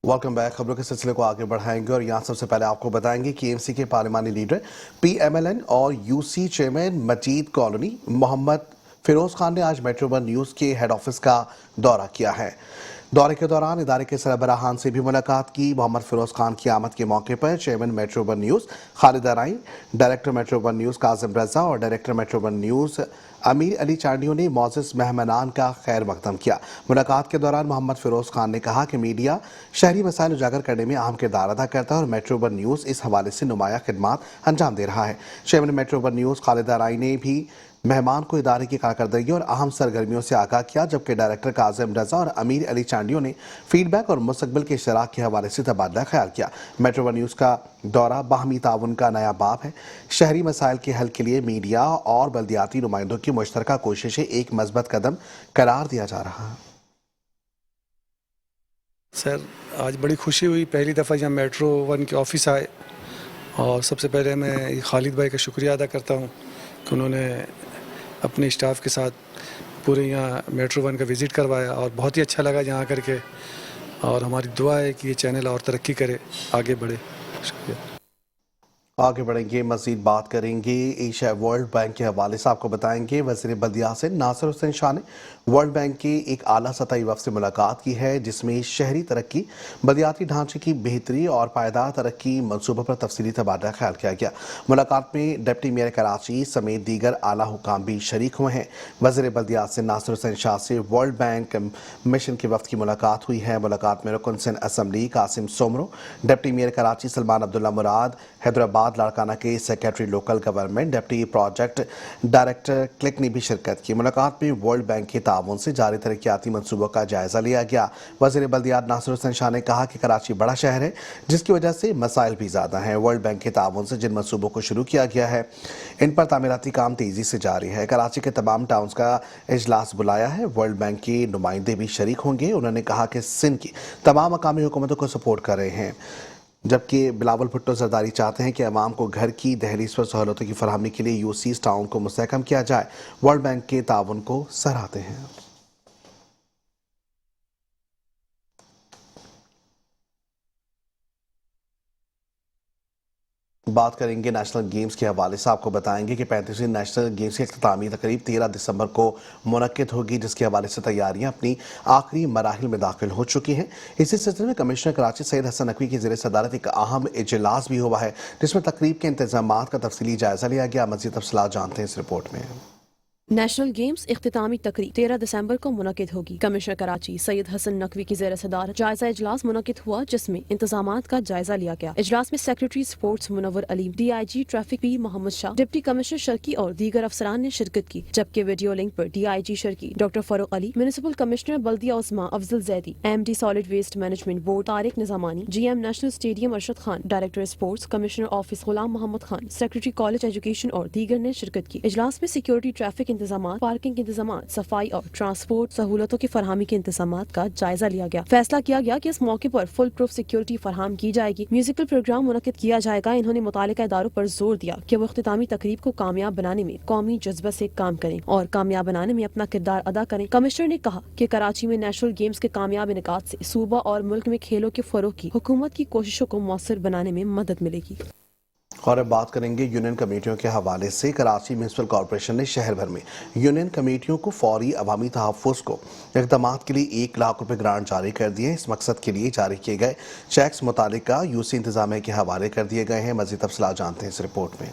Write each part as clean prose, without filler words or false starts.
Welcome back. खबरों के सिलसिले को आगे बढ़ाएंगे और यहाँ सबसे पहले आपको बताएंगे कि एमसी के पार्लिमानी लीडर पीएमएलएन और यूसी चेयरमैन मजीद कॉलोनी मोहम्मद फिरोज खान ने आज मेट्रो वन न्यूज़ के हेड ऑफिस का दौरा किया है। दौरे के दौरान इदारे के सरबराहान से भी मुलाकात की। मोहम्मद फिरोज खान की आमद के मौके पर chairman metro one news Khalid Arain, director metro one news Kazim Raza और डायरेक्टर मेट्रो वन न्यूज़ अमीर अली चांडियों ने मोअज़्ज़ज़ मेहमानान का खैर मकदम किया। मुलाकात के दौरान मोहम्मद फिरोज खान ने कहा कि मीडिया शहरी मसाइल उजागर करने में अहम किरदार अदा करता है और मेट्रो वन न्यूज़ इस हवाले से नुमाया खिदमात अंजाम दे रहा है। Chairman metro one news Khalid Arain ने भी मेहमान को इदारे की कारकर्दगी और अहम सरगर्मियों से आगाह किया, जबकि डायरेक्टर काजिम रजा और अमीर अली चांडियों ने फीडबैक और मुस्तकबिल के इश्तराक के हवाले से तबादला ख्याल किया। मेट्रो वन न्यूज़ का दौरा बाहमी ताउन का नया बाब है। शहरी मसाइल के हल के लिए मीडिया और बल्दियाती नुमाइंदों की मुश्तरका कोशिशें एक मजबूत कदम करार दिया जा रहा है। सर, आज बड़ी खुशी हुई, पहली दफ़ा यहाँ मेट्रो वन के ऑफिस आए और सबसे पहले मैं खालिद भाई का शुक्रिया अदा करता हूँ कि उन्होंने अपने स्टाफ के साथ पूरे यहाँ मेट्रो वन का विज़िट करवाया और बहुत ही अच्छा लगा यहाँ करके। और हमारी दुआ है कि ये चैनल और तरक्की करे, आगे बढ़े। शुक्रिया। आगे बढ़ेंगे, मजीद बात करेंगे एशिया वर्ल्ड बैंक के हवाले से। आपको बताएंगे वज़ीर बल्दिया से नासिर हुसैन शाह ने वर्ल्ड बैंक के एक आला सतही वफ़द से मुलाकात की है, जिसमें शहरी तरक्की, बल्दियाती ढांचे की बेहतरी और पायदार तरक्की मनसूबों पर तफसीली तबादला ख्याल किया गया। मुलाकात में डिप्टी मेयर कराची समेत दीगर आला हुकाम भी शरीक हुए हैं। वज़ीर बल्दिया से नासिर हुसैन शाह से वर्ल्ड बैंक मिशन के वफ़द की मुलाकात हुई है। मुलाकात में रुकन Sindh assembly Qasim Soomro, deputy mayor Karachi Salman Abdullah Murad, Hyderabad Larkana के secretary local government, deputy project director CLICK ने भी शिरकत की। मुलाकात में वर्ल्ड बैंक के ताउन से जारी तरक्याती मनसूबों का जायजा लिया गया। वज़ीर बल्दियात नासिर हुसैन शाह ने कहा कि कराची बड़ा शहर है, जिसकी वजह से मसाइल भी ज़्यादा हैं। वर्ल्ड बैंक के ताउन से जिन मनसूबों को शुरू किया गया है, इन पर तामीराती काम तेज़ी से जारी है। कराची के तमाम टाउन्स का इजलास बुलाया है, वर्ल्ड बैंक के नुमाइंदे भी शरीक होंगे। उन्होंने कहा कि सिंध की तमाम मकामी हुकूमतों को सपोर्ट कर रहे हैं, जबकि बिलावल भुट्टो जरदारी चाहते हैं कि अवाम को घर की दहलीज पर सहूलतों की फरहमी के लिए यूसी टाउन को मुस्तहकम किया जाए। वर्ल्ड बैंक के ताउन को सराहते हैं। बात करेंगे नेशनल गेम्स के हवाले से। आपको बताएंगे कि 35वीं नेशनल गेम्स की इख्तितामी तकरीब 13 दिसंबर को मुनक्किद होगी, जिसके हवाले से तैयारियां अपनी आखिरी मराहिल में दाखिल हो चुकी हैं। इसी सिलसिले में कमिश्नर कराची सैयद हसन नकवी की ज़ेर सदारत एक अहम इजलास भी हुआ है, जिसमें तकरीब के इंतजामात का तफसीली जायजा लिया गया। मज़ीद तफसीलात जानते हैं इस रिपोर्ट में। नेशनल गेम्स इख्तितामी तकरीब 13 दिसंबर को मुनक्किद होगी। कमिश्नर कराची सैयद हसन नकवी की ज़ेर सदारत जायजा इजलास मुनक्किद हुआ, जिसमें इंतजामात का जायजा लिया गया। इजलास में secretary sports Munawar Aleem, DIG traffic P Mohammad Shah, deputy commissioner शर्की और दीगर अफसरान ने शिरकत की। जबकि वीडियो लिंक पर DIG शर्की doctor Farooq Ali, municipal commissioner Baldia Usma Afzal Zaidi, MD solid waste management board Tariq Nizamani, GM national stadium Arshad Khan, director sports commissioner office Ghulam Mohammad Khan, secretary college education और दीगर ने शिरकत की। इजलास में सिक्योरिटी, ट्रैफिक इंतजाम, पार्किंग इंतजाम, सफाई और ट्रांसपोर्ट सहूलतों की फरहमी के इंतजाम का जायजा लिया गया। फैसला किया गया कि इस मौके पर फुल प्रूफ सिक्योरिटी फराहम की जाएगी। म्यूजिकल प्रोग्राम मुनक्किद किया जाएगा। इन्होंने मुतालिका इदारों पर जोर दिया कि वो इख्तितामी तकरीब को कामयाब बनाने में कौमी जज्बा से काम करें और कामयाब बनाने में अपना किरदार अदा करें। कमिश्नर ने कहा कि कराची में नेशनल गेम्स के कामयाब इनेकाद से सूबा और मुल्क में खेलों के फरोग की हुकूमत की कोशिशों को मौसर बनाने में मदद मिलेगी। और अब बात करेंगे यूनियन कमेटियों के हवाले से। कराची म्यूनसिपल कॉरपोरेशन ने शहर भर में यूनियन कमेटियों को फौरी अवामी तहफ़्फ़ुज़ को इक़दामात के लिए 1 लाख रुपए ग्रांट जारी कर दिए। इस मकसद के लिए जारी किए गए चेक्स मुतालिका यूसी इंतजामिया के हवाले कर दिए गए हैं। मज़ीद तफ़सीलात जानते हैं इस रिपोर्ट में।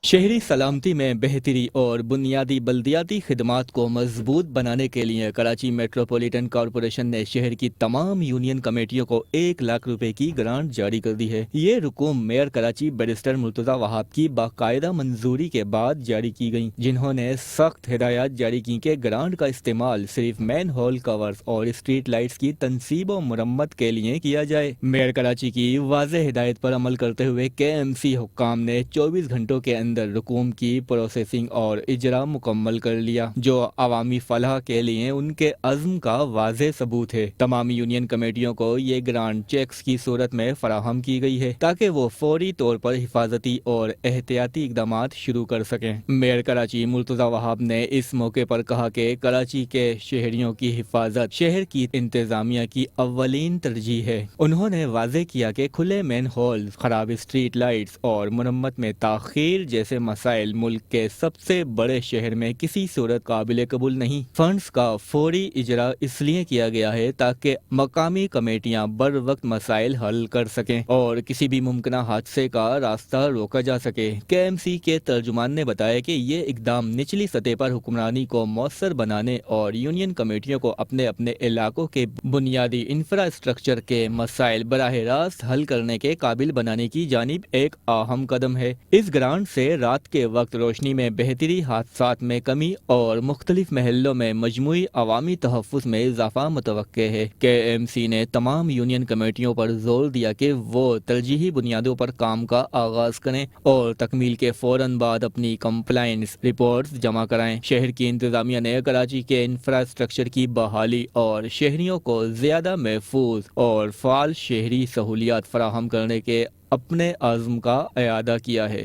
शहरी सलामती में बेहतरी और बुनियादी बल्दियाती खिदमात को मजबूत बनाने के लिए कराची मेट्रोपॉलिटन कॉरपोरेशन ने शहर की तमाम यूनियन कमेटियों को 1 लाख रुपए की ग्रांट जारी कर दी है। ये रकूम मेयर कराची बैरिस्टर मुर्तज़ा वहाब की बाकायदा मंजूरी के बाद जारी की गई, जिन्होंने सख्त हिदायत जारी की कि ग्रांट का इस्तेमाल सिर्फ मैन होल कवर्स और स्ट्रीट लाइट्स की तनसीब और मुरम्मत के लिए किया जाए। मेयर कराची की वाज़ेह हिदायत पर अमल करते हुए KMC हुक्काम ने 24 घंटों के अंदर रकूम की प्रोसेसिंग और इजरा मुकम्मल कर लिया, जो अवामी फलाह के लिए उनके अज़्म का वाज़ेह सबूत है। तमाम यूनियन कमेटियों को ये ग्रांट चेक्स की सूरत में फराहम की गई है ताकि वो फौरी तौर पर हिफाजती और एहतियाती इकदामात शुरू कर सकें। मेयर कराची मुर्तज़ा वहाब ने इस मौके पर कहा कि कराची के शहरियों की हिफाजत शहर की इंतजामिया की अव्वलीन तरजीह है। उन्होंने वाज़ेह किया कि खुले मेन हॉल, खराब स्ट्रीट लाइट्स और मुरम्मत में ताख़ीर जैसे मसाइल मुल्क के सबसे बड़े शहर में किसी सूरत काबिल कबूल नहीं। फंड्स का फौरी इजरा इसलिए किया गया है ताकि मकामी कमेटियां बर वक्त मसाइल हल कर सकें और किसी भी मुमकिन हादसे का रास्ता रोका जा सके। KMC के तर्जुमान ने बताया कि ये इकदाम निचली सतह पर हुक्मरानी को मौसर बनाने और यूनियन कमेटियों को अपने अपने इलाकों के बुनियादी इंफ्रास्ट्रक्चर के मसाइल बराह रास्त हल करने के काबिल बनाने की जानिब एक अहम कदम है। इस ग्रांट से रात के वक्त रोशनी में बेहतरी, हादसात में कमी और मुख्तलिफ महलों में मजमूई अवामी तहफ़्फ़ुज़ में इजाफा मुतवक्के है। KMC ने तमाम यूनियन कमेटियों पर जोर दिया कि वो तरजीही बुनियादों पर काम का आगाज करें और तकमील के फौरन बाद अपनी कंप्लायंस रिपोर्ट्स जमा कराएं। शहर की इंतजामिया ने कराची के इंफ्रास्ट्रक्चर की बहाली और शहरियों को ज्यादा महफूज और फाल शहरी सहूलियात फराहम करने के अपने आज़म का इयादा किया है।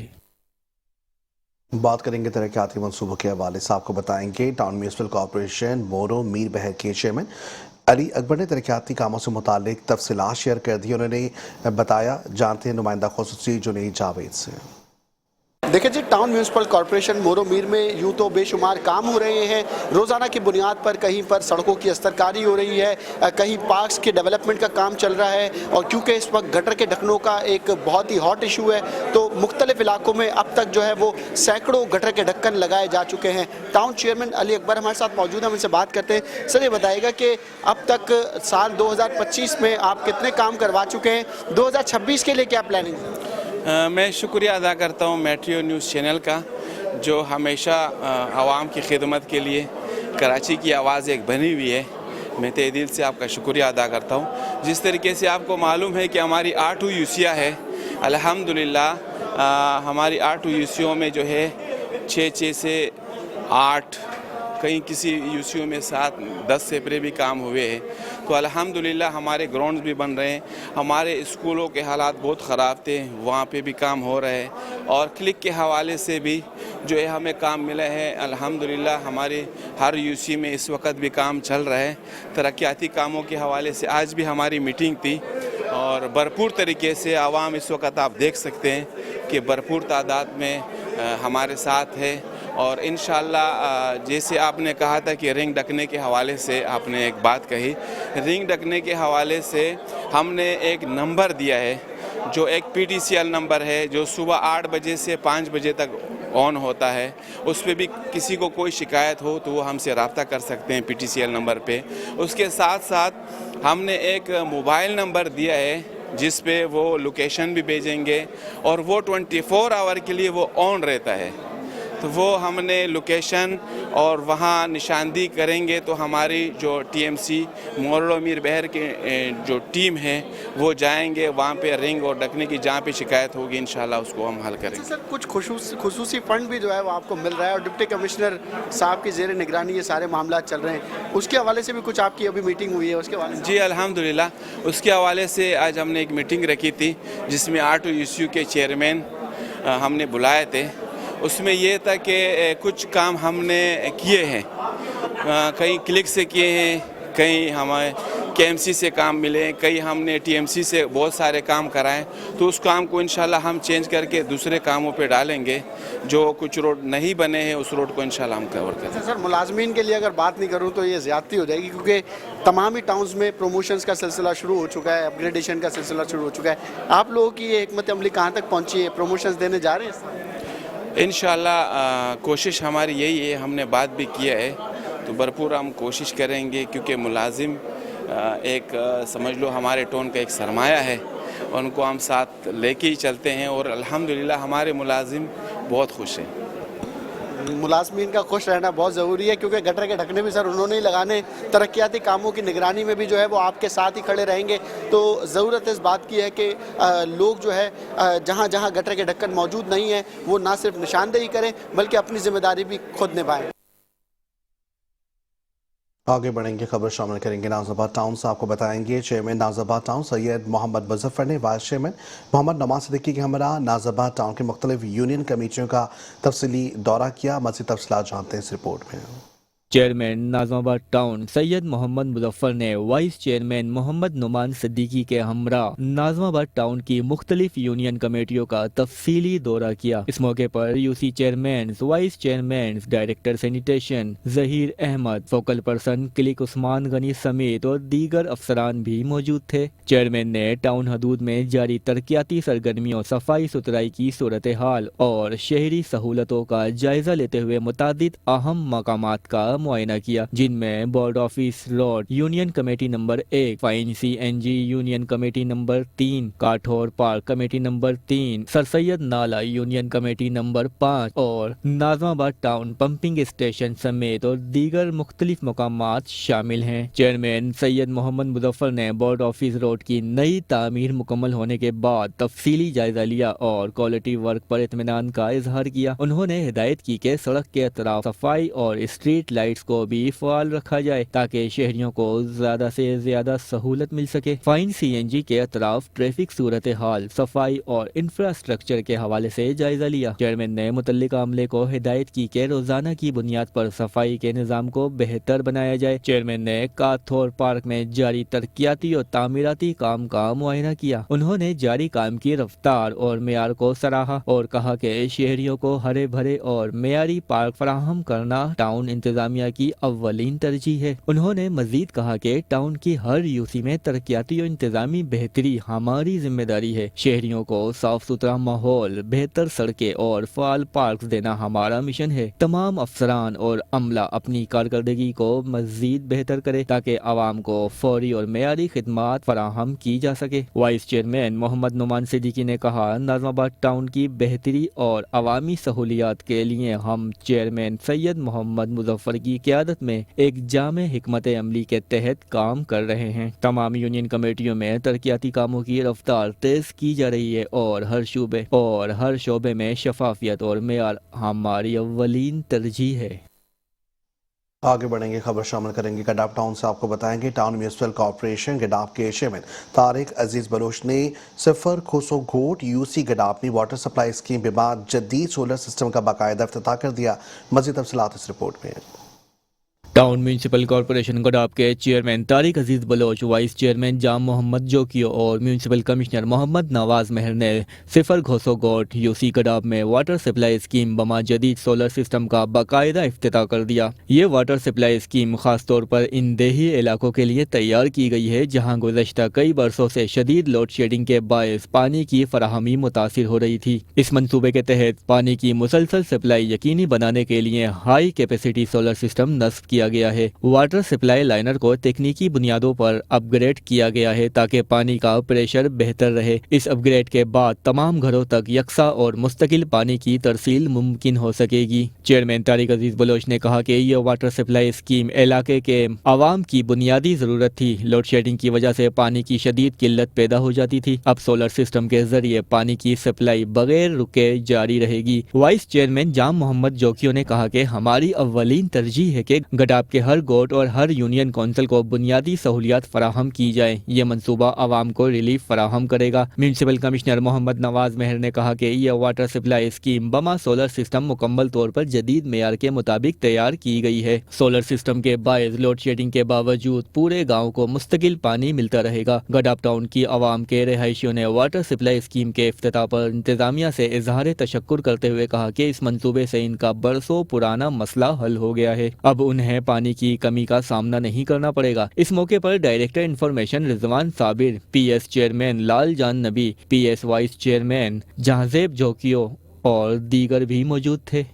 बात करेंगे तरक्याती मंसूबों के हवाले से। आपको बताएंगे टाउन म्यूनिसिपल कॉरपोरेशन मोरो मीर बहर के चेयरमैन अली अकबर ने तरक्याती कामों से मुतालिक तफसीलात शेयर कर दी। उन्होंने बताया, जानते हैं नुमाइंदा खुसूसी जुनैद जावेद से। देखिए जी, टाउन म्यूनिसिपल कॉरपोरेशन मोरो मीर में यूँ तो बेशुमार काम हो रहे हैं। रोज़ाना की बुनियाद पर कहीं पर सड़कों की अस्तरकारी हो रही है, कहीं पार्क्स के डेवलपमेंट का काम चल रहा है। और क्योंकि इस वक्त गटर के ढक्कनों का एक बहुत ही हॉट इशू है, तो मुख्तलिफ इलाकों में अब तक जो है वो सैकड़ों गटर के ढक्कन लगाए जा चुके हैं। टाउन चेयरमैन अली अकबर हमारे साथ मौजूद हैं, हम इनसे बात करते हैं। सर, ये बताइएगा कि अब तक साल 2025 में आप कितने काम करवा चुके हैं, 2026 के लिए क्या प्लानिंग है? मैं शुक्रिया अदा करता हूँ मेट्रो न्यूज़ चैनल का, जो हमेशा आवाम की खिदमत के लिए कराची की आवाज़ एक बनी हुई है। मैं तहे दिल से आपका शुक्रिया अदा करता हूँ। जिस तरीके से आपको मालूम है कि हमारी 8 यूसियाँ है, अल्हम्दुलिल्लाह हमारी 8 यूसियों में जो है 6 से 8, कहीं किसी यूसियों में 7-10 सेपरे भी काम हुए हैं। तो अल्हम्दुलिल्लाह हमारे ग्राउंड्स भी बन रहे हैं। हमारे स्कूलों के हालात बहुत ख़राब थे, वहाँ पे भी काम हो रहा है। और क्लिक के हवाले से भी जो है हमें काम मिला है। अल्हम्दुलिल्लाह हमारे हर यूसी में इस वक्त भी काम चल रहा है। तरक्याती कामों के हवाले से आज भी हमारी मीटिंग थी और भरपूर तरीके से आवाम इस वक्त आप देख सकते हैं कि भरपूर तादाद में हमारे साथ है। और इंशाअल्लाह जैसे आपने कहा था कि रिंग ढकने के हवाले से आपने एक बात कही, रिंग ढकने के हवाले से हमने एक नंबर दिया है, जो एक PTCL नंबर है, जो सुबह 8 बजे से 5 बजे तक ऑन होता है। उस पर भी किसी को कोई शिकायत हो तो वो हमसे रब्ता कर सकते हैं PTCL नंबर पे। उसके साथ साथ हमने एक मोबाइल नंबर दिया है जिस पे वो लोकेशन भी भेजेंगे और वो 24 आवर के लिए वो ऑन रहता है। तो वो हमने लोकेशन और वहाँ निशानदी करेंगे तो हमारी जो TMC मोरो मीर बहर के जो टीम है वो जाएंगे वहाँ पे रिंग और ढकने की जहाँ पे शिकायत होगी इंशाल्लाह उसको हम हल करेंगे। सर, कुछ खुसूसी फंड भी जो है वो आपको मिल रहा है और डिप्टी कमिश्नर साहब की ज़ेर निगरानी ये सारे मामला चल रहे हैं, उसके हवाले से भी कुछ आपकी अभी मीटिंग हुई है उसके हवाले से? जी अल्हम्दुलिल्लाह उसके हवाले से आज हमने एक मीटिंग रखी थी जिसमें 8 यूसियों के चेयरमैन हमने बुलाए थे। उसमें ये था कि कुछ काम हमने किए हैं, कहीं क्लिक से किए हैं, कहीं हमें KMC से काम मिले, कई हमने TMC से बहुत सारे काम कराए। तो उस काम को इंशाल्लाह हम चेंज करके दूसरे कामों पे डालेंगे। जो कुछ रोड नहीं बने हैं उस रोड को इंशाल्लाह हम कवर करेंगे। सर, मुलाजमीन के लिए अगर बात नहीं करूँ तो ये ज़्यादती हो जाएगी, क्योंकि तमाम ही टाउन्स में प्रमोशंस का सिलसिला शुरू हो चुका है, अपग्रेडेशन का सिलसिला शुरू हो चुका है। आप लोगों की ये हिकमत अमली कहाँ तक पहुँची है? प्रमोशंस देने जा रहे हैं? इंशाल्लाह कोशिश हमारी यही है, हमने बात भी किया है, तो भरपूर हम कोशिश करेंगे क्योंकि मुलाजिम एक समझ लो हमारे टाउन का एक सरमाया है, उनको हम साथ लेके ही चलते हैं और अल्हम्दुलिल्लाह हमारे मुलाजिम बहुत खुश हैं। मुलाजमीन का खुश रहना बहुत ज़रूरी है, क्योंकि गटर के ढकने भी सर उन्होंने ही लगाने, तरक्याती कामों की निगरानी में भी जो है वो आपके साथ ही खड़े रहेंगे। तो ज़रूरत इस बात की है कि लोग जो है जहाँ जहाँ गटर के ढक्कन मौजूद नहीं है वो ना सिर्फ निशानदेही करें बल्कि अपनी जिम्मेदारी भी खुद निभाएं। आगे बढ़ेंगे, खबर शामिल करेंगे नाज़ाबाद टाउन से। आपको बताएंगे चेयरमैन नाज़ाबाद टाउन सैयद मोहम्मद मुजफ्फर ने वाइस चेयरमैन मोहम्मद नवाज सिद्दीकी के हमरा नाज़ाबाद टाउन के मुख्तलिफ यूनियन कमेटियों का तफसीली दौरा किया। मज़ीद तफसीलात जानते हैं इस रिपोर्ट में। चेयरमैन नाज़ाबाद टाउन सैयद मोहम्मद मुजफ्फर ने वाइस चेयरमैन मोहम्मद नुमान सिद्दीकी के हमरा नाज़ाबाद टाउन की मुख्तलिफ यूनियन कमेटियों का तफसीली दौरा किया। इस मौके पर UC chairman, vice chairman, director sanitation Zaheer Ahmed, focal person click Usman Ghani समेत और दीगर अफसरान भी मौजूद थे। चेयरमैन ने टाउन हदूद में जारी तरक्याती सरगर्मियों, सफाई सुथराई की सूरत हाल और शहरी सहूलतों का जायजा लेते हुए मुतादिद अहम मकामात का मुआयना किया, जिनमें board office road union committee number 1, fine CNG union committee number 3, Kathore park committee number 3, sir Syed नाला यूनियन कमेटी नंबर 5 और नाज़माबाद टाउन पंपिंग स्टेशन समेत और दीगर मुख्तलिफ मकामात शामिल हैं। चेयरमैन सैयद मोहम्मद मुजफ्फर ने बोर्ड ऑफिस रोड की नई तामीर मुकम्मल होने के बाद तफसीली जायजा लिया और क्वालिटी वर्क पर इत्मीनान का इजहार किया। उन्होंने हिदायत की कि सड़क के अतराफ सफाई और स्ट्रीट लाइट्स को भी फाल रखा जाए ताकि शहरियों को ज्यादा से ज्यादा सहूलत मिल सके। फाइन CNG के अतराफ ट्रैफिक सूरत हाल, सफाई और इंफ्रास्ट्रक्चर के हवाले से जायजा लिया। चेयरमैन ने मुतल्लिका अमले को हिदायत की कि रोजाना की बुनियाद पर सफाई के निज़ाम को बेहतर बनाया जाए। चेयरमैन ने काथोर पार्क में जारी तरक्याती और तामीराती काम का मुआयना किया। उन्होंने जारी काम की रफ्तार और मेयार को सराहा और कहा कि शहरियों को हरे भरे और मेयारी पार्क फराहम करना टाउन इंतजामिया की अव्वलीन तरजीह है। उन्होंने मजीद कहा कि टाउन की हर यूसी में तरक्याती और इंतजामी बेहतरी हमारी जिम्मेदारी है। शहरियों को साफ सुथरा माहौल, बेहतर सड़कें और फाल पार्क देना हमारा मिशन है। तमाम अफसरान और अमला अपनी कारकर्दगी को मजीद बेहतर करे ताकि आवाम को फौरी और मेयारी खिदमात फराहम की जा सके। वाइस चेयरमैन मोहम्मद नुमान सिद्दीकी ने कहा, नाज़माबाद टाउन की बेहतरी और अवामी सहूलियात के लिए हम चेयरमैन सैयद मोहम्मद मुजफ्फर की क़यादत में एक जामे हिकमत अमली के तहत काम कर रहे हैं। तमाम यूनियन कमेटियों में तरक्याती कामों की रफ्तार तेज की जा रही है और हर शोबे में शफाफियत और मेयार हमारी अव्वलीन तरजीह है। आगे बढ़ेंगे, खबर शामिल करेंगे गडाब टाउन से। आपको बताएंगे टाउन म्यूनिसिपल कॉर्पोरेशन गडाब के चेयरमैन तारिक अजीज बलोच ने सिफर खोसो घोट यूसी गडाब में वाटर सप्लाई स्कीम के बाद जदीद सोलर सिस्टम का बाकायदा इफ्तिताह कर दिया। मज़ीद तफसीलात इस रिपोर्ट में। टाउन म्यूनिसिपल कॉर्पोरेशन गडाब के चेयरमैन तारिक अजीज बलोच, वाइस चेयरमैन जाम मोहम्मद जोकियो और म्यूनिसिपल कमिश्नर मोहम्मद नवाज मेहर ने सिफर घोसो गोट यूसी गडाब में वाटर सप्लाई स्कीम बमा जदीद सोलर सिस्टम का बाकायदा इफ्तिताह कर दिया। ये वाटर सप्लाई स्कीम खास तौर पर इन देही इलाकों के लिए तैयार की गई है जहाँ गुज़श्ता कई बरसों से शदीद लोड शेडिंग के बायस पानी की फराहमी मुतासिर हो रही थी। इस मंसूबे के तहत पानी की मुसलसल सप्लाई यकीनी बनाने के लिए हाई कैपेसिटी सोलर सिस्टम नस्ब किया गया है। वाटर सप्लाई लाइनर को तकनीकी बुनियादों पर अपग्रेड किया गया है ताकि पानी का प्रेशर बेहतर रहे। इस अपग्रेड के बाद तमाम घरों तक यकसा और मुस्तकिल पानी की तरसील मुमकिन हो सकेगी। चेयरमैन तारिक अजीज बलोच ने कहा कि यह वाटर सप्लाई स्कीम इलाके के आवाम की बुनियादी जरूरत थी। लोड शेडिंग की वजह से पानी की शदीद किल्लत पैदा हो जाती थी। अब सोलर सिस्टम के जरिए पानी की सप्लाई बगैर रुके जारी रहेगी। वाइस चेयरमैन जाम मोहम्मद जोकियो ने कहा कि हमारी अव्वलीन तरजीह है कि गडाब के हर गोट और हर यूनियन कौंसिल को बुनियादी सहूलियात फराहम की जाए। ये मंसूबा आवाम को रिलीफ फराहम करेगा। म्यूनिसिपल कमिश्नर मोहम्मद नवाज मेहर ने कहा कि यह वाटर सप्लाई स्कीम बमा सोलर सिस्टम मुकम्मल तौर पर जदीद मेयार के मुताबिक तैयार की गई है। सोलर सिस्टम के बायस लोड शेडिंग के बावजूद पूरे गाँव को मुस्तकिल पानी मिलता रहेगा। गडाब टाउन की आवाम के रहायशियों ने वाटर सप्लाई स्कीम के इफ्तिताह पर इंतजामिया से इजहार तशक्कुर करते हुए कहा कि इस मंसूबे से इनका बरसों पुराना मसला हल हो गया है। अब उन्हें पानी की कमी का सामना नहीं करना पड़ेगा। इस मौके पर director information Rizwan Sabir, PS chairman Lal Jan Nabi, PS vice chairman Jahanzeb Jokhio और दीगर भी मौजूद थे।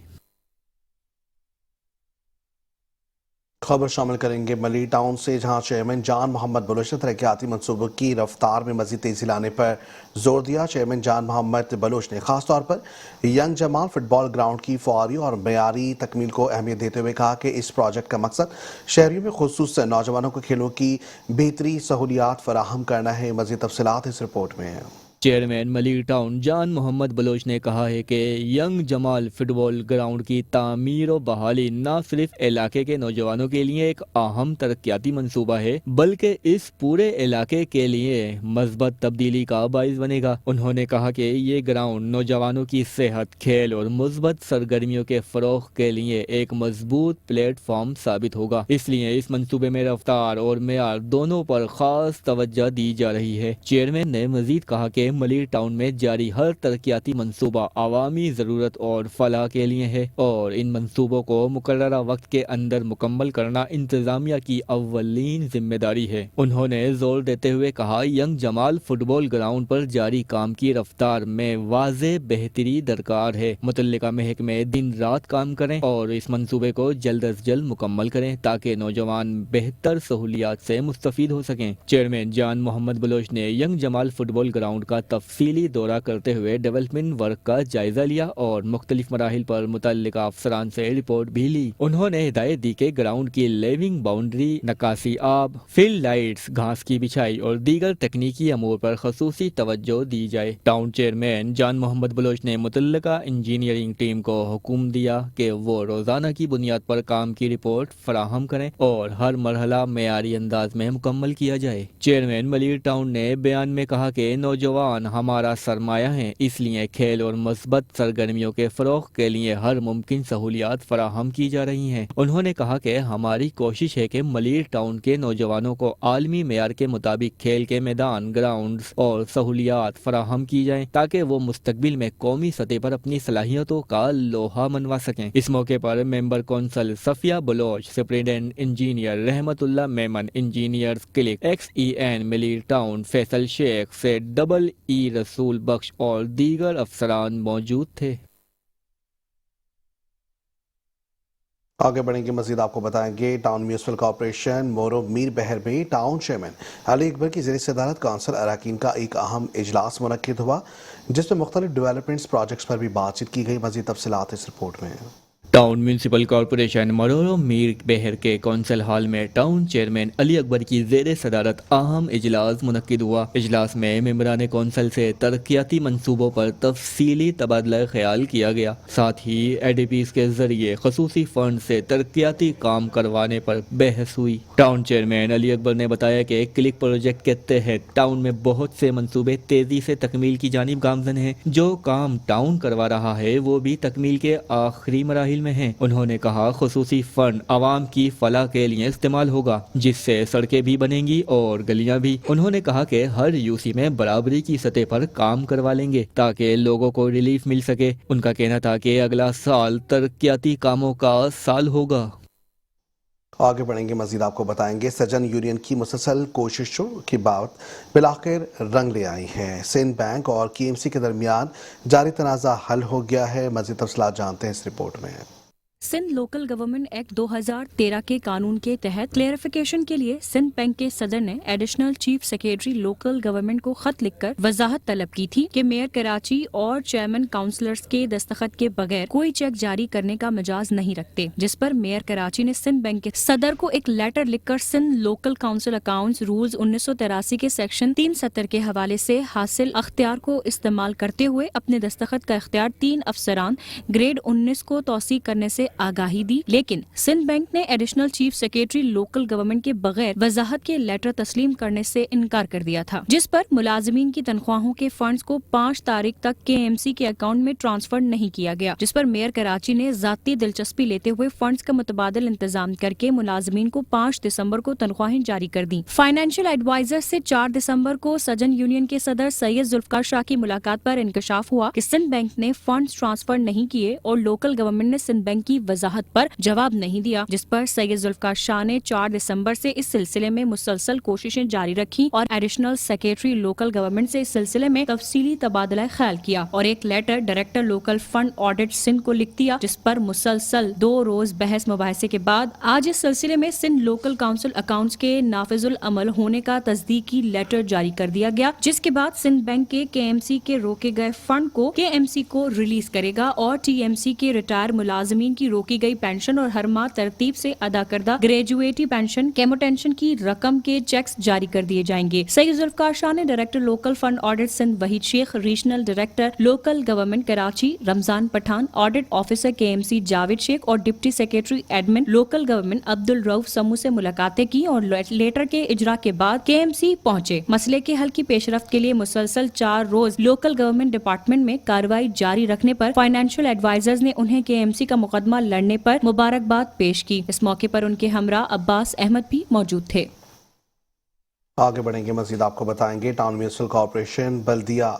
खबर शामिल करेंगे मली टाउन से, जहां चेयरमैन जान मोहम्मद बलोच ने तरक्याती मंसूबों की रफ्तार में मजीद तेजी लाने पर जोर दिया। चेयरमैन जान मोहम्मद बलोच ने खासतौर पर यंग जमाल फुटबॉल ग्राउंड की फौरी और मयारी तकमील को अहमियत देते हुए कहा कि इस प्रोजेक्ट का मकसद शहरियों में खुसूसन नौजवानों को खेलों की बेहतरी सहूलियात फराहम करना है। मजीद तफसीलात इस रिपोर्ट में है। चेयरमैन मली टाउन जान मोहम्मद बलोच ने कहा है कि यंग जमाल फुटबॉल ग्राउंड की तामीर और बहाली न सिर्फ इलाके के नौजवानों के लिए एक अहम तरक्याती मंसूबा है, बल्कि इस पूरे इलाके के लिए मस्बत तब्दीली का बाइस बनेगा। उन्होंने कहा कि ये ग्राउंड नौजवानों की सेहत, खेल और मुस्बत सरगर्मियों के फरोग के लिए एक मजबूत प्लेटफॉर्म साबित होगा। इसलिए इस मंसूबे में रफ्तार और मेयार दोनों पर खास तवज्जो दी जा रही है। चेयरमैन ने मजीद कहा कि मली टाउन में जारी हर तरक्याती मंसूबा अवामी ज़रूरत और फलाह के लिए है और इन मंसूबों को मुकर्ररा वक्त के अंदर मुकम्मल करना इंतजामिया की अव्वलीन जिम्मेदारी है। उन्होंने जोर देते हुए कहा, यंग जमाल फुटबॉल ग्राउंड पर जारी काम की रफ्तार में वाज़े बेहतरी दरकार है। मुतल्लिका महकमे दिन रात काम करें और इस मंसूबे को जल्द अज जल्द मुकम्मल करें ताकि नौजवान बेहतर सहूलियात से मुस्तफीद हो सकें। चेयरमैन जान मोहम्मद बलोच ने यंग जमाल फुटबॉल ग्राउंड का तफसीली दौरा करते हुए डेवलपमेंट वर्क का जायजा लिया और मुख्तलिफ मराहिल पर मुतल्लिका अफसरान से रिपोर्ट भी ली। उन्होंने हिदायत दी कि ग्राउंड की लेविंग बाउंड्री, नकासी आब, फील्ड लाइट्स, घास की बिछाई और दीगर तकनीकी अमूर पर खसूसी तवज्जो दी जाए। टाउन चेयरमैन जान मोहम्मद बलोच ने मुतल्लिका इंजीनियरिंग टीम को हुक्म दिया कि वो रोजाना की बुनियाद पर काम की रिपोर्ट फराहम करें और हर मरहला मेयारी अंदाज में मुकम्मल किया जाए। चेयरमैन मलीर टाउन ने बयान में कहा कि नौजवान हमारा सरमाया है, इसलिए खेल और मस्बत सरगर्मियों के फरोग के लिए हर मुमकिन सहूलियात फराहम की जा रही हैं। उन्होंने कहा कि हमारी कोशिश है कि मलीर टाउन के नौजवानों को आलमी मेयार के मुताबिक खेल के मैदान, ग्राउंड्स और सहूलियात फराहम की जाएं ताकि वो मुस्तकबिल में कौमी सतह पर अपनी सलाहियतों का लोहा मनवा सकें। इस मौके पर member council Safia Baloch, superintendent engineer Rahmatullah Memon, engineers CLICK XEN Malir town Faisal Shaikh से डबल ई रसूल बख्श और दीगर अफसरान मौजूद थे। आगे बढ़ेंगे, मजीद आपको बताएंगे टाउन म्यूनिसिपल कॉर्पोरेशन मोरो मीर बहर में टाउन चेयरमैन अली अकबर की ज़ेर सदारत काउंसिल अरकान का एक अहम इजलास मुनक्किद हुआ, जिसमें मुख्तलिफ डेवलपमेंट्स प्रोजेक्ट्स पर भी बातचीत की गई। मजीद तफसीलात इस रिपोर्ट में। टाउन म्यूनिसिपल कॉर्पोरेशन मरोरो मीर बहर के कौंसिल हॉल में टाउन चेयरमैन अली अकबर की ज़ेर सदारत अहम इजलास मुनक्किद हुआ। इजलास में मेंबरान कौंसिल से तरक्याती मंसूबों पर तफसीली तबादला ख्याल किया गया। साथ ही ADPs के जरिए खसूसी फंड से तरक्याती काम करवाने पर बहस हुई। टाउन चेयरमैन अली अकबर ने बताया कि क्लिक प्रोजेक्ट के तहत टाउन में बहुत से मंसूबे तेजी से तकमील की जानिब गामजन हैं। जो काम टाउन करवा रहा है वो भी तकमील के आखिरी मराहिल में है। उन्होंने कहा, खुसूसी फंड आवाम की फलाह के लिए इस्तेमाल होगा, जिससे सड़कें भी बनेंगी और गलियां भी। उन्होंने कहा कि हर यूसी में बराबरी की सतह पर काम करवा लेंगे ताकि लोगों को रिलीफ मिल सके। उनका कहना था कि अगला साल तरक्याती कामों का साल होगा। आगे बढ़ेंगे, मजीद आपको बताएंगे सजन यूनियन की मुसलसल कोशिशों की बात बिलाखिर रंग ले आई है। सिंध बैंक और KMC के दरमियान जारी तनाज़ा हल हो गया है। मजीद तफसीलात जानते हैं इस रिपोर्ट में। सिंध लोकल गवर्नमेंट एक्ट 2013 के कानून के तहत क्लेरिफिकेशन के लिए सिंध बैंक के सदर ने additional chief secretary local government को खत लिखकर वजाहत तलब की थी कि मेयर कराची और चेयरमैन काउंसलर्स के दस्तखत के बगैर कोई चेक जारी करने का मिजाज नहीं रखते, जिस पर मेयर कराची ने सिंध बैंक के सदर को एक लेटर लिखकर Sindh local council accounts rules 1983 के सेक्शन 370 के हवाले से हासिल अख्तियार को इस्तेमाल करते हुए अपने दस्तखत का इख्तियार 3 अफसरान ग्रेड 19 को तौसी करने से आगाही दी। लेकिन सिंध बैंक ने additional chief secretary local government के बगैर वजाहत के लेटर तस्लीम करने से इनकार कर दिया था, जिस पर मुलाजिमीन की तनख्वाहों के फंड्स को 5 तारीख तक KMC के अकाउंट में ट्रांसफर नहीं किया गया, जिस पर मेयर कराची ने जाती दिलचस्पी लेते हुए फंड्स का मुतबादल इंतजाम करके मुलाजिमीन को 5 दिसंबर को तनख्वाहें जारी कर दी। फाइनेंशियल एडवाइजर से 4 दिसंबर को सजन यूनियन के सदर सैयद जुल्फकार शाह की मुलाकात पर इंकशाफ हुआ कि सिंध बैंक ने फंड्स ट्रांसफर नहीं किए और लोकल गवर्नमेंट ने सिंध बैंक की वजाहत पर जवाब नहीं दिया, जिस पर सैयद जुल्फकार शाह ने 4 दिसंबर से इस सिलसिले में मुसलसल कोशिशें जारी रखी और एडिशनल सेक्रेटरी लोकल गवर्नमेंट से इस सिलसिले में तफसीली तबादला ख्याल किया और एक letter director local fund audit Sindh को लिख दिया, जिस पर मुसलसल 2 रोज बहस मुबाहिसे के बाद आज इस सिलसिले में सिंध लोकल काउंसिल अकाउंट्स के नाफिजुल अमल होने का तस्दीकी लेटर जारी कर दिया गया, जिसके बाद सिंध बैंक के KMC के रोके गए फंड को KMC को रिलीज करेगा और TMC के रिटायर मुलाजमीन की रोकी गई पेंशन और हर माह तरतीब से अदा करदा ग्रेजुएटी पेंशन केमोटेंशन की रकम के चेक्स जारी कर दिए जाएंगे। सैयद जुल्फकार शाह ने director local fund audit Sindh Waheed Shaikh, regional director local government Karachi Ramzan Pathan, audit officer KMC Javed Shaikh और deputy secretary admin local government Abdul Rauf Samoo से मुलाकातें की और लेटर के इजरा के बाद KMC पहुंचे। मसले के हल की पेशरफ्त के लिए मुसलसल 4 रोज लोकल गवर्नमेंट डिपार्टमेंट में कार्रवाई जारी रखने पर फाइनेंशियल एडवाइजर्स ने उन्हें KMC का मुकदमा लड़ने पर मुबारकबाद पेश की। इस मौके पर उनके हमरा अब्बास अहमद भी मौजूद थे। आगे बढ़ेंगे, मजीद आपको बताएंगे टाउन म्यूनिसिपल कॉर्पोरेशन बल्दिया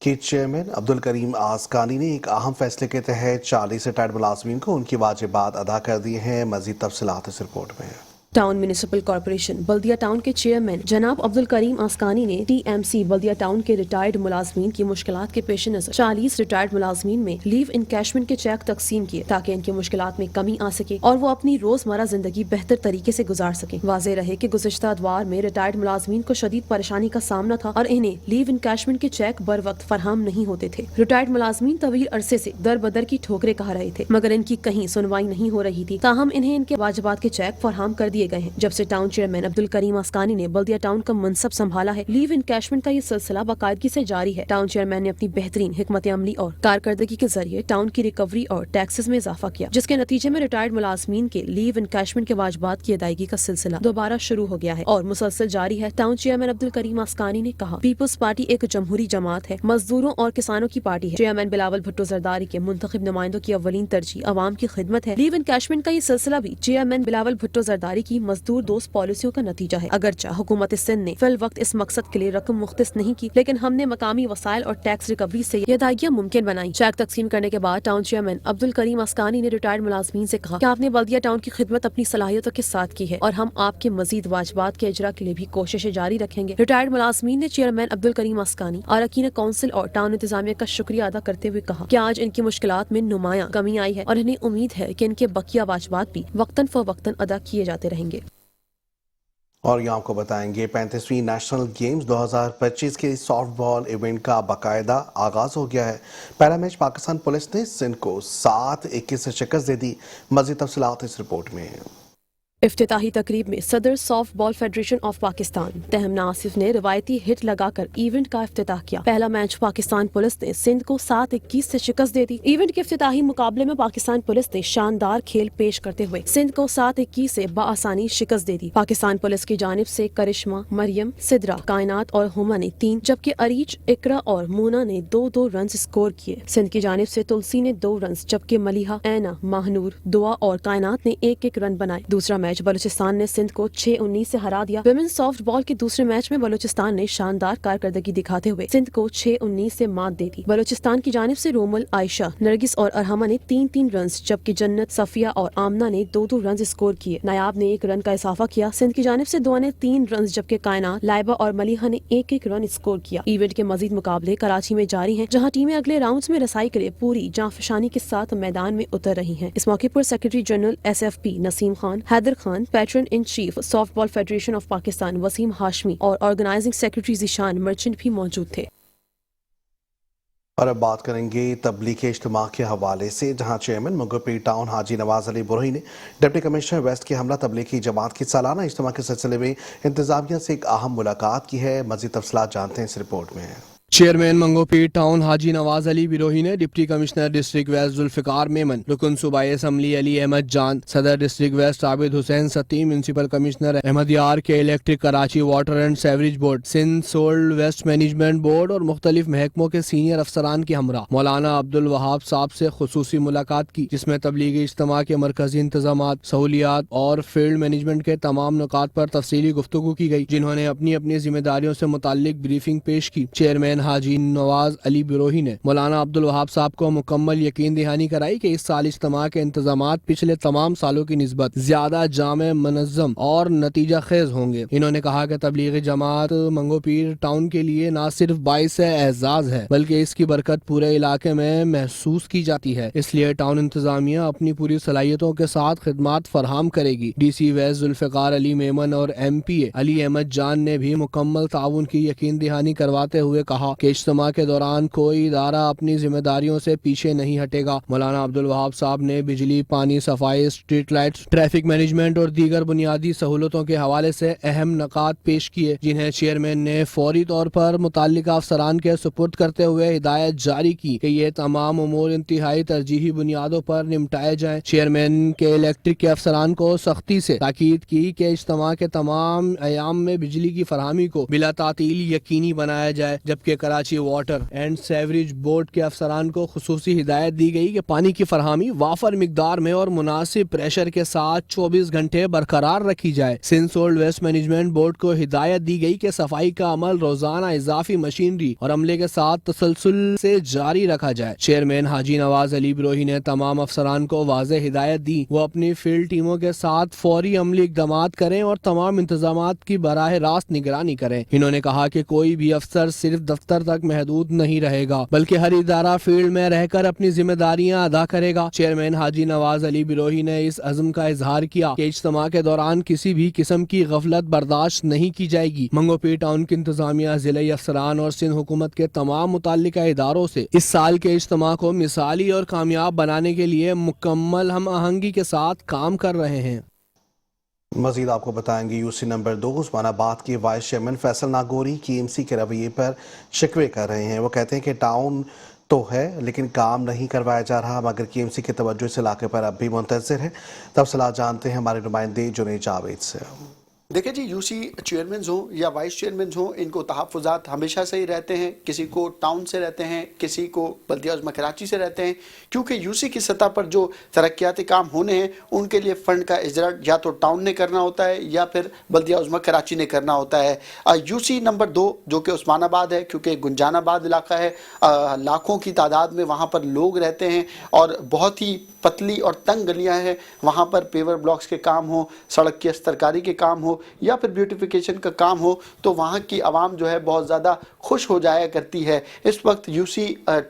के चेयरमैन अब्दुल करीम आसकानी ने एक अहम फैसले के तहत 40 रिटायर्ड मुलाजमीन को उनकी वाजिबात अदा कर दिए हैं। मजीद तफसीलात इस रिपोर्ट में। टाउन म्यूनिसिपल कॉर्पोरेशन बल्दिया टाउन के चेयरमैन जनाब अब्दुल करीम आसकानी ने TMC बल्दिया टाउन के रिटायर्ड मुलाजमीन की मुश्किलात के पेश नजर 40 रिटायर्ड मुलाजमीन में लीव इनकैशमेंट के चेक तकसीम किए ताकि इनकी मुश्किलात में कमी आ सके और वो अपनी रोजमर्रा जिंदगी बेहतर तरीके से गुजार सके। वाज़ेह रहे कि गुज़िश्ता अदवार में रिटायर्ड मुलाजमीन को शदीद परेशानी का सामना था और इन्हें लीव इनकैशमेंट के चेक बर वक्त फरहम नहीं होते थे। रिटायर्ड मुलाजमीन तवील अरसे से दर बदर की ठोकरें कहा रहे थे मगर इनकी कहीं सुनवाई नहीं हो रही थी। ताहम इन्हें इनके वाजिबात के चेक फरहम कर दिए गए हैं। जब से टाउन चेयरमैन अब्दुल करीम आसकानी ने बल्दिया टाउन का मनसब संभाला है, लीव इनकैशमेंट का ये सिलसिला बाकायदगी से जारी है। टाउन चेयरमैन ने अपनी बेहतरीन हिकमत अमली और कारकर्दगी के जरिए टाउन की रिकवरी और टैक्सेस में इजाफा किया, जिसके नतीजे में रिटायर्ड मुलाजमीन के लीव इनकैशमेंट के वाजिबात की अदायगी का सिलसिला दोबारा शुरू हो गया है और मुसलसल जारी है। टाउन चेयरमैन अब्दुल करीम आसकानी ने कहा, पीपल्स पार्टी एक जमहूरी जमात है, मजदूरों और किसानों की पार्टी है। चेयरमैन बिलावल भुट्टो जरदारी के मुंतखब नुमाइंदों की अव्वलीन तरजीह अवाम की खिदमत है। लीव इनकैशमेंट का ये सिलसिला भी चेयरमैन बिलावल भुट्टो जरदारी की मजदूर दोस्त पॉलिसियों का नतीजा है। अगरचा हुकूमत सिंध ने फिल वक्त इस मकसद के लिए रकम मुख्तस नहीं की, लेकिन हमने मकामी वसाइल और टैक्स रिकवरी से ये अदायगियां मुमकिन बनाई। चेक तकसीम करने के बाद टाउन चेयरमैन अब्दुल करीम आसकानी ने रिटायर्ड मुलाजमीन से कहा कि आपने बल्दिया टाउन की खिदमत अपनी सलाहियतों के साथ की है और हम आपके मजीद वाजिबात के इजरा के लिए भी कोशिशें जारी रखेंगे। रिटायर्ड मुलाजमीन ने चेयरमैन अब्दुल करीम आसकानी, अरकान काउंसिल और टाउन इंतजामिया का शुक्रिया अदा करते हुए कहा कि आज इनकी मुश्किलात में नुमाया कमी आई है और इन्हें उम्मीद है कि इनके बकिया वाजिबात भी वक्तन फवक्तन अदा किए जाते रहेंगे। और यहाँ आपको बताएंगे 35वीं नेशनल गेम्स 2025 के सॉफ्ट बॉल इवेंट का बाकायदा आगाज हो गया है। पहला मैच पाकिस्तान पुलिस ने सिंध को 7-21 से शिकस्त दे दी। मज़ीद तफसीलात इस रिपोर्ट में। इफ्तिताही तकरीब में सदर softball federation of Pakistan Tehmina Asif ने रवायती हिट लगाकर इवेंट का इफ्तिताह किया। पहला मैच पाकिस्तान पुलिस ने सिंध को 7-21 से शिकस्त दे दी। इवेंट के इफ्तिताही मुकाबले में पाकिस्तान पुलिस ने शानदार खेल पेश करते हुए सिंध को 7-21 से बआसानी शिकस्त दे दी। पाकिस्तान पुलिस की जानिब से करिश्मा, मरियम, सिद्रा, कायनात और हुमा ने 3 जबकि अरीज, इकरा और मोना ने 2-2 रन स्कोर किए। सिंध की जानिब से तुलसी ने 2 रन जबकि मलिहा, ऐना, माहनूर, दुआ और कायनात ने 1-1 रन बनाए। दूसरा मैच बलूचिस्तान ने सिंध को 6-19 से हरा दिया। विमेन सॉफ्ट बॉल के दूसरे मैच में बलूचिस्तान ने शानदार कारकर्दगी दिखाते हुए सिंध को 6-19 से मात दे दी। बलूचिस्तान की जानिब से रोमल, आयशा, नरगिस और अरहमा ने 3-3 रन जबकि जन्नत, सफिया और आमना ने 2-2 रन स्कोर किए। नायाब ने 1 रन का इजाफा किया। सिंध की जानिब से दुआ ने 3 रन जबकि कायनात, लाइबा और मलिहा ने 1-1 रन स्कोर किया। इवेंट के मजीद मुकाबले कराची में जारी हैं, जहां टीमें अगले राउंड्स में रसाई के लिए पूरी जांफशानी के साथ मैदान में उतर रही हैं। इस मौके पर secretary general SFP Naseem Khan, Haider Khan, patron in chief softball federation of Pakistan Waseem Hashmi और ऑर्गेनाइजिंग सेक्रेटरी ज़ीशान मर्चेंट भी मौजूद थे। और अब बात करेंगे तबलीग इज्तिमा के हवाले से, जहां चेयरमैन मंगोपीर टाउन हाजी नवाज अली बुरही ने डिप्टी कमिश्नर वेस्ट के हमला तबलीगी जमात की सालाना इज्तिमा के सिलसिले में इंतजामिया से एक अहम मुलाकात की है। मज़ीद तफसीलात जानते हैं इस रिपोर्ट में। चेयरमैन मंगोपीर टाउन हाजी नवाज अली बिरोही ने deputy commissioner district west Zulfiqar Memon, रुकन सूबाई असम्बली अली अहमद जान, सदर district west Abid Hussain Sati, municipal commissioner Ahmed Yar K Electric Karachi water and sewerage board, Sindh solid waste management board और मुख्तलिफ महकमों के सीनियर अफसरान के हमरा मौलाना अब्दुल वहाब साहब से खुसूसी मुलाकात की, जिसमें तबलीगी इज्तिमा के मरकजी इंतजामात, सहूलियात और फील्ड मैनेजमेंट के तमाम नुकात पर तफसीली गुफ्तगू की गई, जिन्होंने अपनी अपनी जिम्मेदारियों से मुताल्लिक ब्रीफिंग पेश की। चेयरमैन حاجی نواز علی بروہی نے مولانا عبدالوہاب صاحب کو مکمل یقین دہانی کرائی کہ اس سال اجتماع کے انتظامات پچھلے تمام سالوں کی نسبت زیادہ جامع، منظم اور نتیجہ خیز ہوں گے۔ انہوں نے کہا کہ تبلیغی جماعت منگو پیر ٹاؤن کے لیے نہ صرف باعث اعزاز ہے بلکہ اس کی برکت پورے علاقے میں محسوس کی جاتی ہے، اس لیے ٹاؤن انتظامیہ اپنی پوری صلاحیتوں کے ساتھ خدمات فراہم کرے گی۔ ڈی سی ویسٹ ذوالفقار علی میمن اور ایم پی اے علی احمد جان نے بھی مکمل تعاون کی یقین دہانی کرواتے ہوئے کہا کہ اجتماع کے دوران کوئی ادارہ اپنی ذمہ داریوں سے پیچھے نہیں ہٹے گا۔ مولانا عبدالوہاب صاحب نے بجلی، پانی، صفائی، اسٹریٹ لائٹس، ٹریفک مینجمنٹ اور دیگر بنیادی سہولتوں کے حوالے سے اہم نکات پیش کیے، جنہیں چیئرمین نے فوری طور پر متعلقہ افسران کے سپرد کرتے ہوئے ہدایت جاری کی کہ یہ تمام امور انتہائی ترجیحی بنیادوں پر نمٹائے جائیں۔ چیئرمین کے الیکٹرک کے افسران کو سختی سے تاکید کی کہ اجتماع کے تمام ایام میں بجلی کی فراہمی کو بلا تعطیل یقینی بنایا جائے، جبکہ Karachi water and sewerage board کے افسران کو خصوصی ہدایت دی گئی کہ پانی کی فراہمی وافر مقدار میں اور مناسب پریشر کے ساتھ 24 گھنٹے برقرار رکھی جائے۔ Sindh solid waste management board کو ہدایت دی گئی کہ صفائی کا عمل روزانہ اضافی مشینری اور عملے کے ساتھ تسلسل سے جاری رکھا جائے۔ چیئرمین حاجی نواز علی بروہی نے تمام افسران کو واضح ہدایت دی وہ اپنی فیلڈ ٹیموں کے ساتھ فوری عملی اقدامات کریں اور تمام انتظامات کی براہ راست نگرانی کریں۔ انہوں نے کہا کہ کوئی بھی افسر صرف دفتر تک محدود نہیں رہے گا بلکہ ہر ادارہ فیلڈ میں رہ کر اپنی ذمہ داریاں ادا کرے گا۔ چیئرمین حاجی نواز علی بروہی نے اس عزم کا اظہار کیا کہ اجتماع کے دوران کسی بھی قسم کی غفلت برداشت نہیں کی جائے گی۔ منگو پیر ٹاؤن کی انتظامیہ، ضلعی افسران اور سندھ حکومت کے تمام متعلقہ اداروں سے اس سال کے اجتماع کو مثالی اور کامیاب بنانے کے لیے مکمل ہم آہنگی کے ساتھ کام کر رہے ہیں۔ مزید آپ کو بتائیں گے UC نمبر 2 عثمان آباد کے vice chairman Faisal Nagori KMC کے رویے پر شکوے کر رہے ہیں۔ وہ کہتے ہیں کہ ٹاؤن تو ہے لیکن کام نہیں کروایا جا رہا، مگر KMC کی توجہ اس علاقے پر اب بھی منتظر ہے۔ تفصیلات جانتے ہیں ہمارے نمائندے جنید جاوید سے۔ دیکھیں جی، UC چیئرمنز ہوں یا وائس چیئرمنز ہوں، ان کو تحفظات ہمیشہ سے ہی رہتے ہیں، کسی کو ٹاؤن سے رہتے ہیں، کسی کو بلدیہ عظمیٰ کراچی سے رہتے ہیں، کیونکہ UC کی سطح پر جو ترقیاتی کام ہونے ہیں ان کے لیے فنڈ کا اجرا یا تو ٹاؤن نے کرنا ہوتا ہے یا پھر بلدیہ عظمیٰ کراچی نے کرنا ہوتا ہے۔ UC نمبر 2 جو کہ عثمان آباد ہے، کیونکہ گنجان آباد علاقہ ہے، لاکھوں کی تعداد میں وہاں پر لوگ رہتے ہیں اور بہت ہی پتلی اور تنگ گلیاں ہیں، وہاں پر پیور بلاکس کے کام ہوں، سڑک کی استرکاری کے کام ہو یا پھر بیوٹیفیکیشن کا کام ہو تو وہاں کی عوام جو ہے بہت زیادہ خوش ہو جایا کرتی ہے۔ اس وقت UC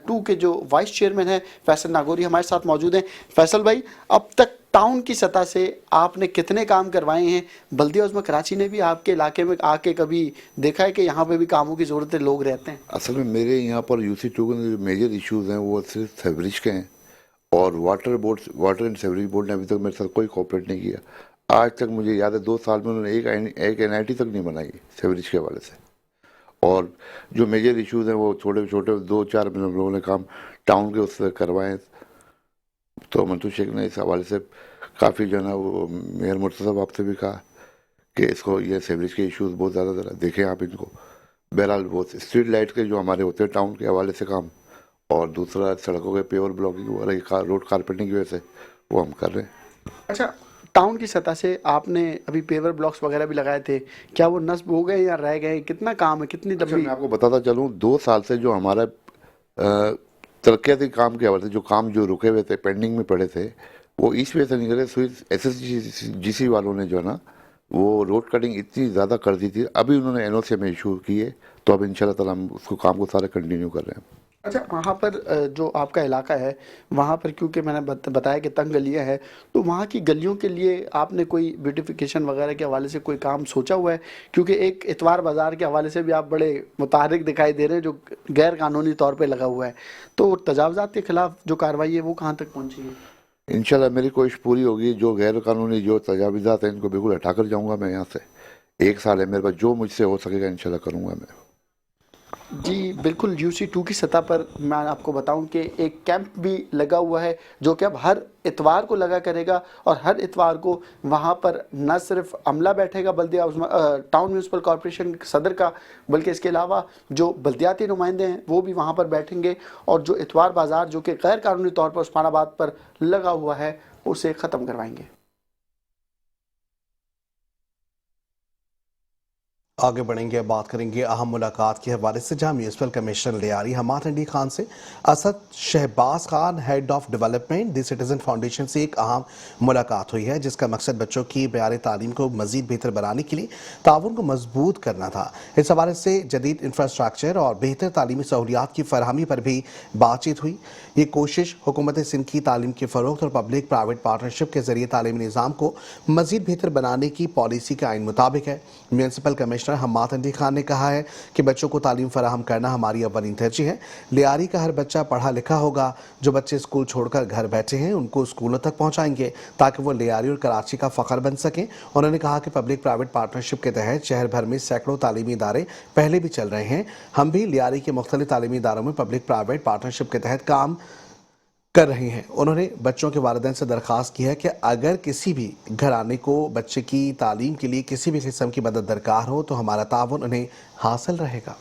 2 کے جو وائس چیئرمین ہیں فیصل ناگوری ہمارے ساتھ موجود ہیں۔ فیصل بھائی، اب تک ٹاؤن کی سطح سے آپ نے کتنے کام کروائے ہیں؟ بلدیہ عظمیٰ کراچی نے بھی آپ کے علاقے میں آ کے کبھی دیکھا ہے کہ یہاں پہ بھی کاموں کی ضرورت ہے، لوگ رہتے ہیں؟ اصل میں میرے یہاں پر UC 2 کے جو میجر ایشوز ہیں وہ صرف سیوریج کے ہیں، اور واٹر اینڈ سیوریج بورڈ نے ابھی تک میرے ساتھ کوئی کوآپریٹ نہیں کیا۔ آج تک مجھے یاد ہے 2 سال میں انہوں نے ایک NIT تک نہیں بنائی سیوریج کے حوالے سے، اور جو میجر ایشوز ہیں وہ چھوٹے چھوٹے 2-4 میں لوگوں نے کام ٹاؤن کے اس سے کروائے۔ تو منتو شیخ نے اس حوالے سے کافی جو ہے نا وہ میئر مرتضیٰ صاحب آپ سے بھی کہا کہ اس کو یہ سیوریج کے ایشوز بہت زیادہ دیکھیں آپ ان کو۔ بہرحال وہ اسٹریٹ لائٹ کے جو ہمارے ہوتے ہیں ٹاؤن کے حوالے سے کام، اور دوسرا سڑکوں کے پیور بلاکنگ وغیرہ روڈ کارپیٹنگ کی وجہ سے وہ ہم کر رہے ہیں۔ اچھا، ٹاؤن کی سطح سے آپ نے ابھی پیور بلاکس وغیرہ بھی لگائے تھے، کیا وہ نصب ہو گئے یا رہ گئے؟ کتنا کام ہے، کتنی اچھا، میں آپ کو بتاتا چلوں 2 سال سے جو ہمارا ترقیاتی کام کے حوالے سے جو کام جو رکے ہوئے تھے، پینڈنگ میں پڑے تھے، وہ اس وجہ سے نہیں کرے، SSGC والوں نے جو ہے نا وہ روڈ کٹنگ اتنی زیادہ کر دی تھی، ابھی انہوں نے NOC میں ایشو کیے، تو اب انشاءاللہ تعالیٰ ہم اس کو کام کو سارے کنٹینیو کر رہے ہیں۔ اچھا، وہاں پر جو آپ کا علاقہ ہے وہاں پر کیونکہ میں نے بتایا کہ تنگ گلیاں ہیں، تو وہاں کی گلیوں کے لیے آپ نے کوئی بیوٹیفیکیشن وغیرہ کے حوالے سے کوئی کام سوچا ہوا ہے؟ کیونکہ ایک اتوار بازار کے حوالے سے بھی آپ بڑے متحرک دکھائی دے رہے ہیں جو غیر قانونی طور پہ لگا ہوا ہے، تو تجاوزات کے خلاف جو کارروائی ہے وہ کہاں تک پہنچی ہے؟ انشاءاللہ میری کوشش پوری ہوگی، جو غیر قانونی جو تجاوزات ہیں ان کو بالکل ہٹا کر جاؤں گا میں یہاں سے۔ 1 سال ہے میرے پاس، جو مجھ سے ہو سکے گا انشاءاللہ کروں گا میں۔ جی بالکل، UC 2 کی سطح پر میں آپ کو بتاؤں کہ ایک کیمپ بھی لگا ہوا ہے جو کہ اب ہر اتوار کو لگا کرے گا، اور ہر اتوار کو وہاں پر نہ صرف عملہ بیٹھے گا بلدیہ ٹاؤن میونسپل کارپوریشن صدر کا، بلکہ اس کے علاوہ جو بلدیاتی نمائندے ہیں وہ بھی وہاں پر بیٹھیں گے، اور جو اتوار بازار جو کہ غیر قانونی طور پر عثمان آباد پر لگا ہوا ہے اسے ختم کروائیں گے۔ आगे बढ़ेंगे, बात करेंगे अहम मुलाकात के हवाले से, जहां म्यूनिसिपल कमिश्नर लियारी हमाद अली खान से Asad Shahbaz Khan head of development the citizen foundation से एक अहम मुलाकात हुई है, जिसका मकसद बच्चों की प्यारे तालीम को मजीद बेहतर बनाने के लिए ताउन को मजबूत करना था। इस हवाले से जदीद इंफ्रास्ट्रक्चर और बेहतर तालीमी सहूलियात की फरहमी पर भी बातचीत हुई। ये कोशिश हुकूमत सिंध की तालीम के फ़रोग़ और पब्लिक प्राइवेट पार्टनरशिप के जरिए तालीमी निज़ाम को मजीद बेहतर बनाने की पॉलिसी के आइन मुताबिक है। म्यूनिसिपल कमिश्नर हमाद अली खान ने कहा है कि बच्चों को तालीम फराहम करना हमारी अव्वलीन तरजीह है। लियारी का हर बच्चा पढ़ा लिखा होगा। जो बच्चे स्कूल छोड़कर घर बैठे हैं उनको स्कूलों तक पहुंचाएंगे ताकि वो लियारी और कराची का फ़ख्र बन सकें। उन्होंने कहा कि पब्लिक प्राइवेट पार्टनरशिप के तहत शहर भर में सैकड़ों तालीमी इदारे पहले भी चल रहे हैं। हम भी लियारी के मुख्तलिफ तालीमी इदारों में पब्लिक प्राइवेट पार्टनरशिप के तहत काम कर रहे हैं। उन्होंने बच्चों के वालिदैन से दरख्वास्त की है कि अगर किसी भी घराने को बच्चे की तालीम के लिए किसी भी किस्म की मदद दरकार हो तो हमारा ताउन उन्हें हासिल रहेगा।